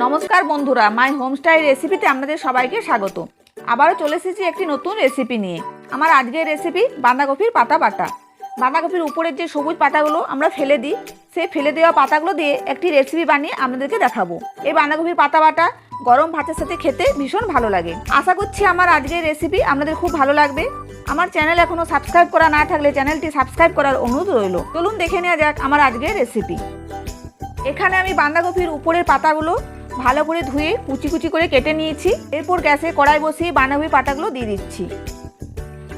নমস্কার বন্ধুরা, মাই হোমস্টাইল রেসিপিতে আপনাদের সবাইকে স্বাগত। আবারও চলে এসেছি একটি নতুন রেসিপি নিয়ে। আমার আজকের রেসিপি বাঁধাকপির পাতা বাটা। বাঁধাকপির উপরের যে সবুজ পাতাগুলো আমরা ফেলে দিই, সেই ফেলে দেওয়া পাতাগুলো দিয়ে একটি রেসিপি বানিয়ে আপনাদেরকে দেখাবো। এই বাঁধাকপির পাতা বাটা গরম ভাতের সাথে খেতে ভীষণ ভালো লাগে। আশা করছি আমার আজকের রেসিপি আপনাদের খুব ভালো লাগবে। আমার চ্যানেল এখনও সাবস্ক্রাইব করা না থাকলে চ্যানেলটি সাবস্ক্রাইব করার অনুরোধ রইল। চলুন দেখে নেওয়া যাক আমার আজকের রেসিপি। এখানে আমি বাঁধাকপির উপরের পাতাগুলো ভালো করে ধুয়ে কুচি কুচি করে কেটে নিয়েছি। এরপর গ্যাসে কড়াই বসিয়ে বাঁধাকপির পাতাগুলো দিয়ে দিচ্ছি।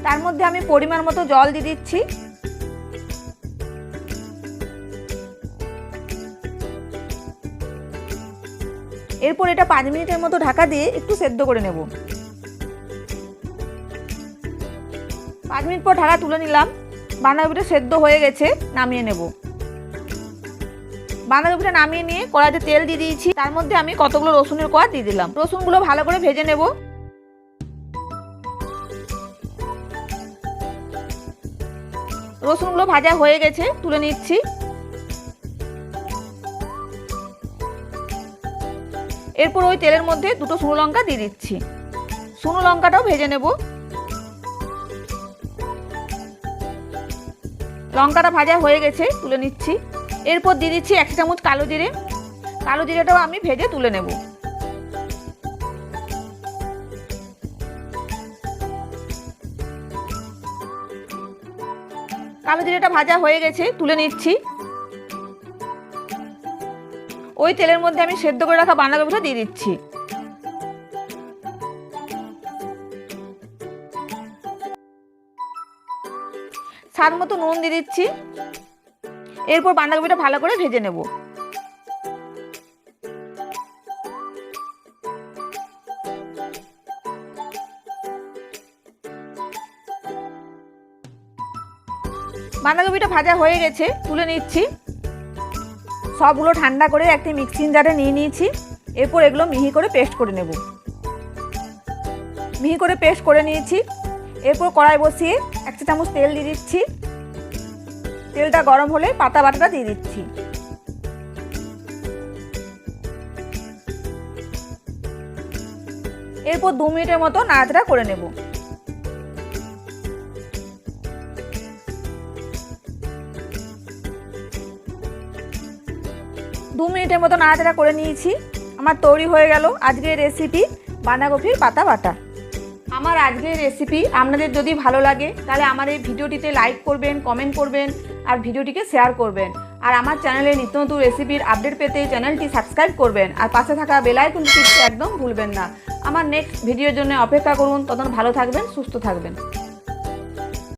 তার মধ্যে আমি পরিমাণ মতো জল দিয়ে দিচ্ছি। এরপর এটা 5 মিনিটের মতো ঢাকা দিয়ে একটু সেদ্ধ করে নেব। 5 মিনিট পর ঢাকা তুলে নিলাম। বাঁধাকপিটা সেদ্ধ হয়ে গেছে, নামিয়ে নেব। বাঁধাকপিটা নামিয়ে নিয়ে কড়াইতে তেল দিয়ে দিয়েছি। তার মধ্যে আমি কতগুলো রসুনের কোয়া দিয়ে দিলাম। রসুনগুলো ভালো করে ভেজে নেব। রসুনগুলো ভাজা হয়ে গেছে, তুলে নিচ্ছি। এরপর ওই তেলের মধ্যে দুটো শুকনো লঙ্কা দিয়ে দিচ্ছি। শুকনো লঙ্কাটাও ভেজে নেব। লঙ্কাটা ভাজা হয়ে গেছে, তুলে নিচ্ছি। এরপর দিয়ে দিচ্ছি 1 চামচ কালো জিরে। কালো জিরেটাও আমি ভেজে তুলে নেব। কালো জিরেটা ভাজা হয়ে গেছে, তুলে নিচ্ছি। ওই তেলের মধ্যে আমি সেদ্ধ করে রাখা বাঁধাকপিটা দিয়ে দিচ্ছি। স্বাদ মতো নুন দিয়ে দিচ্ছি। এরপর বাঁধাকপিটা ভালো করে ভেজে নেব। বাঁধাকপিটা ভাজা হয়ে গেছে, তুলে নিচ্ছি। সবগুলো ঠান্ডা করে একটি মিক্সিং জারে নিয়ে নিয়েছি। এরপর এগুলো মিহি করে পেস্ট করে নেব। মিহি করে পেস্ট করে নিয়েছি। এরপর কড়াই বসিয়ে 1 চামচ তেল দিয়ে দিচ্ছি। তেলটা গরম হলে পাতা বাটাটা দিয়ে দিচ্ছি। এরপর 2 মিনিটের মতো নাড়াচাড়া করে নেব। 2 মিনিটের মতো নাড়াচাড়া করে নিয়েছি। আমার তৈরি হয়ে গেল আজকের রেসিপি বাঁধাকপির পাতা বাটা। আমার আজকের রেসিপি আপনাদের যদি ভালো লাগে তাহলে আমার এই ভিডিওটিতে লাইক করবেন, কমেন্ট করবেন আর ভিডিওটিকে শেয়ার করবেন। আর আমার চ্যানেলে নিত্য নতুন রেসিপির আপডেট পেতে চ্যানেলটি সাবস্ক্রাইব করবেন। আর পাশে থাকা বেল আইকন টিপতে একদম ভুলবেন না। আমার নেক্সট ভিডিওর জন্য অপেক্ষা করুন। ততক্ষণ ভালো থাকবেন, সুস্থ থাকবেন।